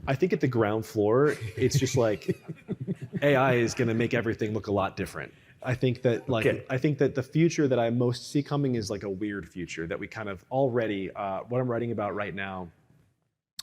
I think at the ground floor, it's just like AI is going to make everything look a lot different. I think that I think that the future that I most see coming is like a weird future that we kind of already. What I'm writing about right now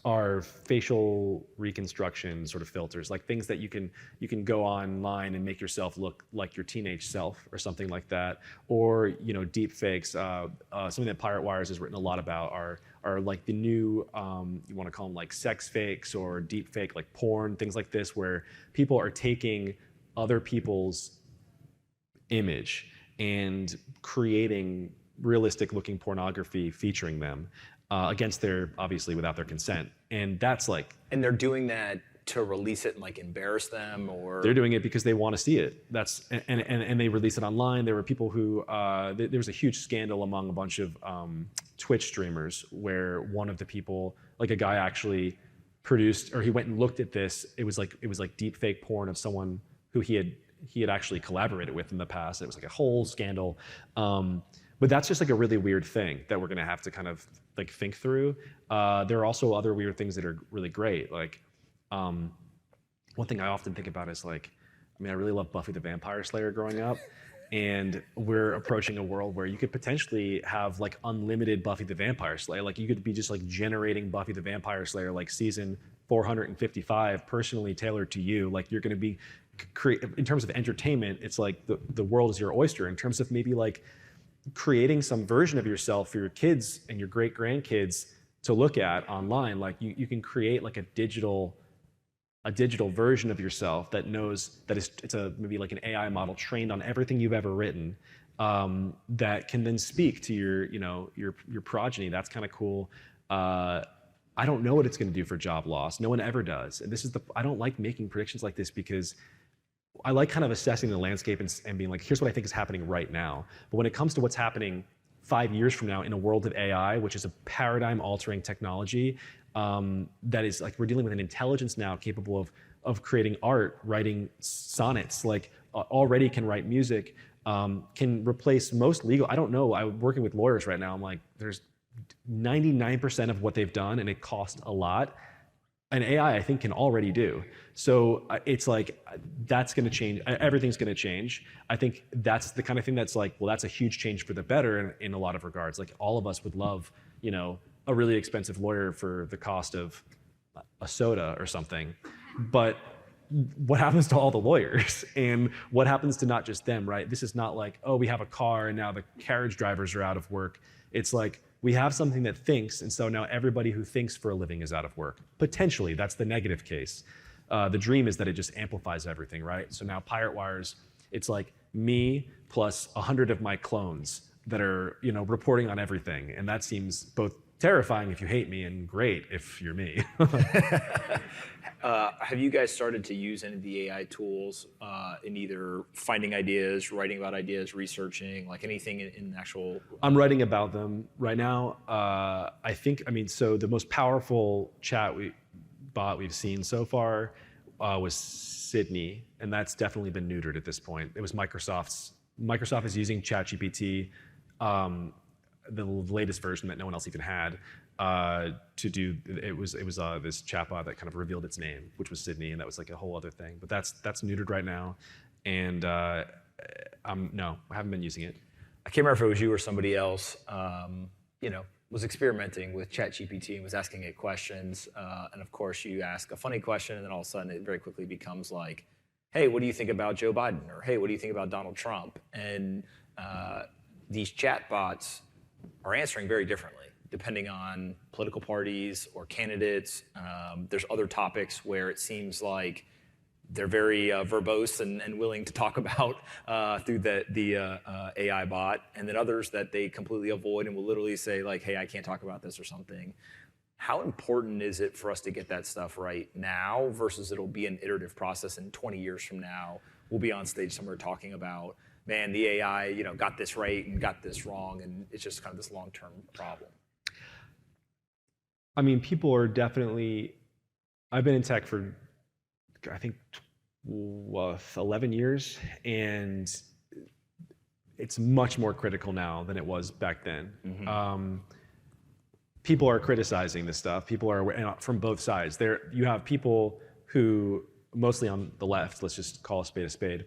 are facial reconstruction sort of filters, like things that you can go online and make yourself look like your teenage self or something like that, or deep fakes. Something that Pirate Wires has written a lot about are like the new you want to call them like sex fakes or deep fake like porn, things like this, where people are taking other people's image and creating realistic looking pornography featuring them against their, obviously without their consent. And that's like, And they're doing that to release it and like embarrass them, or they're doing it because they want to see it. That's and they release it online. There were people who there was a huge scandal among a bunch of Twitch streamers where one of the people, like a guy, actually produced, or he went and looked at this. It was like deep fake porn of someone who he had actually collaborated with in the past. It was like a whole scandal. But that's just like a really weird thing that we're gonna have to kind of like think through. There are also other weird things that are really great. Like one thing I often think about is like, I mean, I really loved Buffy the Vampire Slayer growing up. And we're approaching a world where you could potentially have like unlimited Buffy the Vampire Slayer. Like you could be just like generating Buffy the Vampire Slayer like season 455 personally tailored to you. Like you're gonna be in terms of entertainment, it's like the world is your oyster. In terms of maybe like creating some version of yourself for your kids and your great grandkids to look at online, like you can create like a digital version of yourself that knows that it's maybe like an AI model trained on everything you've ever written, that can then speak to your progeny. That's kind of cool. I don't know what it's going to do for job loss. No one ever does. And I don't like making predictions like this because I like kind of assessing the landscape and being like, here's what I think is happening right now. But when it comes to what's happening 5 years from now in a world of AI, which is a paradigm altering technology, that is like, we're dealing with an intelligence now capable of creating art, writing sonnets, like already can write music, can replace most legal. I don't know. I'm working with lawyers right now. I'm like, there's 99% of what they've done, and it costs a lot. An AI, I think, can already do. So it's like, that's going to change. Everything's going to change. I think that's the kind of thing that's like, well, that's a huge change for the better in a lot of regards. Like all of us would love, a really expensive lawyer for the cost of a soda or something. But what happens to all the lawyers? And what happens to not just them, right? This is not like, oh, we have a car and now the carriage drivers are out of work. It's like, we have something that thinks, and so now everybody who thinks for a living is out of work. Potentially, that's the negative case. The dream is that it just amplifies everything, right? So now Pirate Wires, it's like me plus 100 of my clones that are, reporting on everything. And that seems both terrifying if you hate me and great if you're me. Have you guys started to use any of the AI tools in either finding ideas, writing about ideas, researching, like anything in actual? I'm writing about them right now. So the most powerful bot we've seen so far was Sydney, and that's definitely been neutered at this point. It was Microsoft is using ChaptGPT, the latest version that no one else even had, to do. It was this chatbot that kind of revealed its name, which was Sydney, and that was like a whole other thing. But that's neutered right now, and no, I haven't been using it. I can't remember if it was you or somebody else, was experimenting with ChaptGPT and was asking it questions. And of course, you ask a funny question, and then all of a sudden, it very quickly becomes like, "Hey, what do you think about Joe Biden?" Or "Hey, what do you think about Donald Trump?" And these chatbots are answering very differently depending on political parties or candidates. There's other topics where it seems like they're very verbose and willing to talk about through the AI bot, and then others that they completely avoid and will literally say like, "Hey, I can't talk about this," or something. How important is it for us to get that stuff right now versus it'll be an iterative process, and 20 years from now we'll be on stage somewhere talking about, man, the AI, got this right and got this wrong, and it's just kind of this long-term problem? I mean, people are definitely. I've been in tech for, I think, 11 years, and it's much more critical now than it was back then. Mm-hmm. people are criticizing this stuff. People are from both sides. You have people who, mostly on the left, let's just call a spade,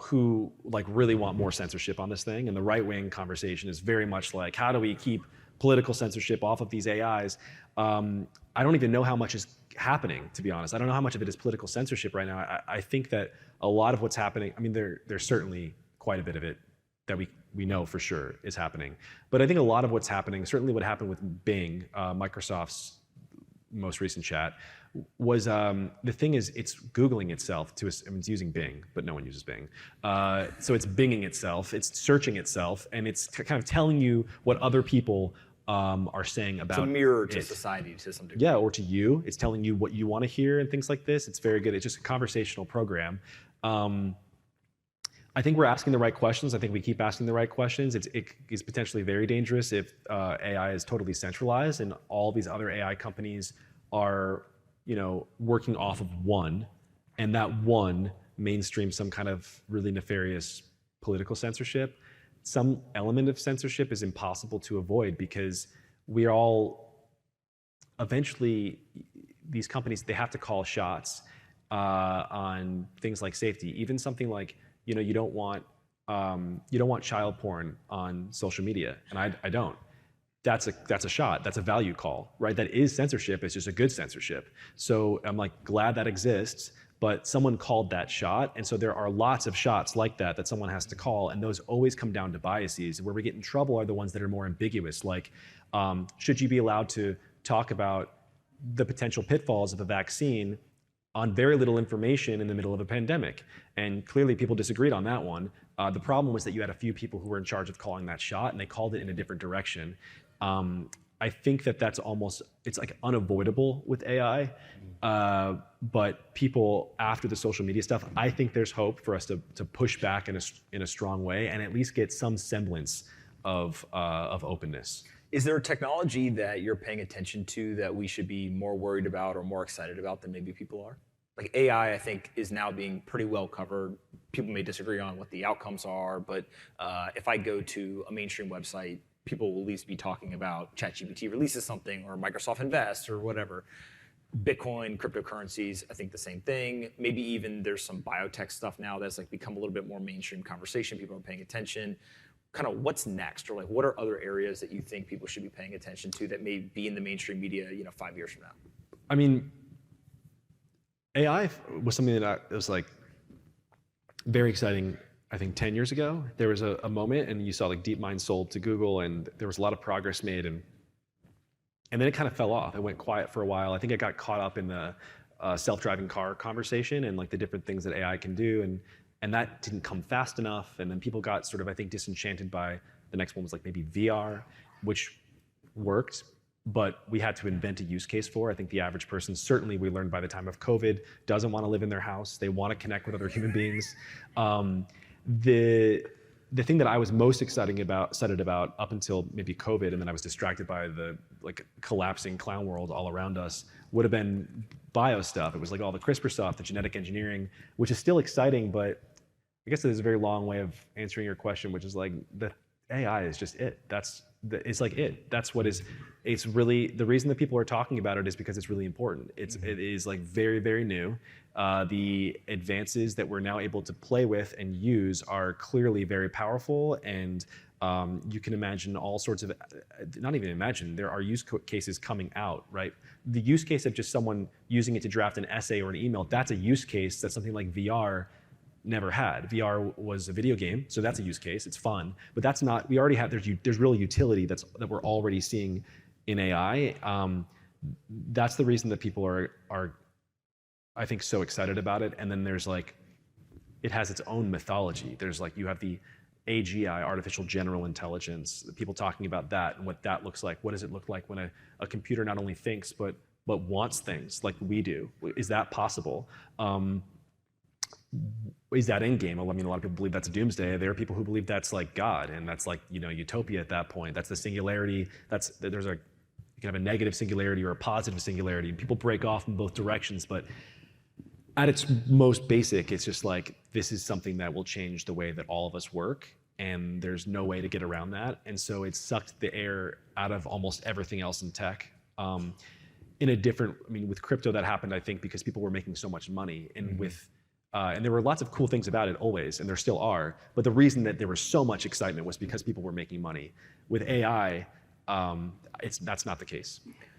who like really want more censorship on this thing. And the right-wing conversation is very much like, how do we keep political censorship off of these AIs? I don't even know how much is happening, to be honest. I don't know how much of it is political censorship right now. I think that a lot of what's happening, I mean, there's certainly quite a bit of it that we know for sure is happening. But I think a lot of what's happening, certainly what happened with Bing, Microsoft's most recent chat, was the thing is it's Googling itself I mean, it's using Bing, but no one uses Bing. So it's Binging itself, it's searching itself, and it's kind of telling you what other people are saying about it. It's a mirror to society to some degree. Yeah, or to you. It's telling you what you want to hear and things like this. It's very good. It's just a conversational program. I think we're asking the right questions. I think we keep asking the right questions. It is potentially very dangerous if AI is totally centralized and all these other AI companies are, working off of one, and that one mainstream some kind of really nefarious political censorship. Some element of censorship is impossible to avoid because we are all eventually, these companies, they have to call shots on things like safety. Even something like, you don't want child porn on social media, and I don't. That's a shot. That's a value call, right? That is censorship. It's just a good censorship. So I'm like glad that exists, but someone called that shot, and so there are lots of shots like that someone has to call, and those always come down to biases. Where we get in trouble are the ones that are more ambiguous, like should you be allowed to talk about the potential pitfalls of a vaccine on very little information in the middle of a pandemic? And clearly people disagreed on that one. The problem was that you had a few people who were in charge of calling that shot, and they called it in a different direction. I think that's almost, it's like unavoidable with AI. But people, after the social media stuff, I think there's hope for us to push back in a strong way and at least get some semblance of openness. Is there a technology that you're paying attention to that we should be more worried about or more excited about than maybe people are? Like AI, I think, is now being pretty well covered. People may disagree on what the outcomes are, but if I go to a mainstream website, people will at least be talking about ChaptGPT releases something, or Microsoft invests, or whatever. Bitcoin, cryptocurrencies, I think the same thing. Maybe even there's some biotech stuff now that's like become a little bit more mainstream conversation. People are paying attention. Kind of what's next, or like what are other areas that you think people should be paying attention to that may be in the mainstream media, 5 years from now? I mean, AI was something that was like very exciting. I think 10 years ago, there was a moment, and you saw like DeepMind sold to Google, and there was a lot of progress made, and then it kind of fell off. It went quiet for a while. I think it got caught up in the self-driving car conversation and like the different things that AI can do, and that didn't come fast enough. And then people got sort of, I think, disenchanted by the next one was like maybe VR, which worked, but we had to invent a use case for. I think the average person, certainly we learned by the time of COVID, doesn't want to live in their house. They want to connect with other human beings. The thing that I was most excited about up until maybe COVID, and then I was distracted by the like collapsing clown world all around us, would have been bio stuff. It was like all the CRISPR stuff, the genetic engineering, which is still exciting, but I guess there's a very long way of answering your question, which is like the AI is just it. It's like it. That's what is. It's really the reason that people are talking about it is because it's really important. It is like very, very new. The advances that we're now able to play with and use are clearly very powerful, and you can imagine all sorts of. Not even imagine. There are use cases coming out, right? The use case of just someone using it to draft an essay or an email. That's a use case that something like VR never had. VR was a video game, so that's a use case. It's fun, but that's not. We already have. There's real utility that we're already seeing in AI. That's the reason that people are I think so excited about it. And then there's like, it has its own mythology. There's like you have the AGI, artificial general intelligence. People talking about that and what that looks like. What does it look like when a computer not only thinks but wants things like we do? Is that possible? Is that endgame? I mean, a lot of people believe that's doomsday. There are people who believe that's like God, and that's like utopia at that point. That's the singularity. You can have a negative singularity or a positive singularity. People break off in both directions, but at its most basic, it's just like this is something that will change the way that all of us work, and there's no way to get around that. And so it sucked the air out of almost everything else in tech. In a different, I mean, with crypto that happened, I think, because people were making so much money, and and there were lots of cool things about it always, and there still are. But the reason that there was so much excitement was because people were making money. With AI, that's not the case.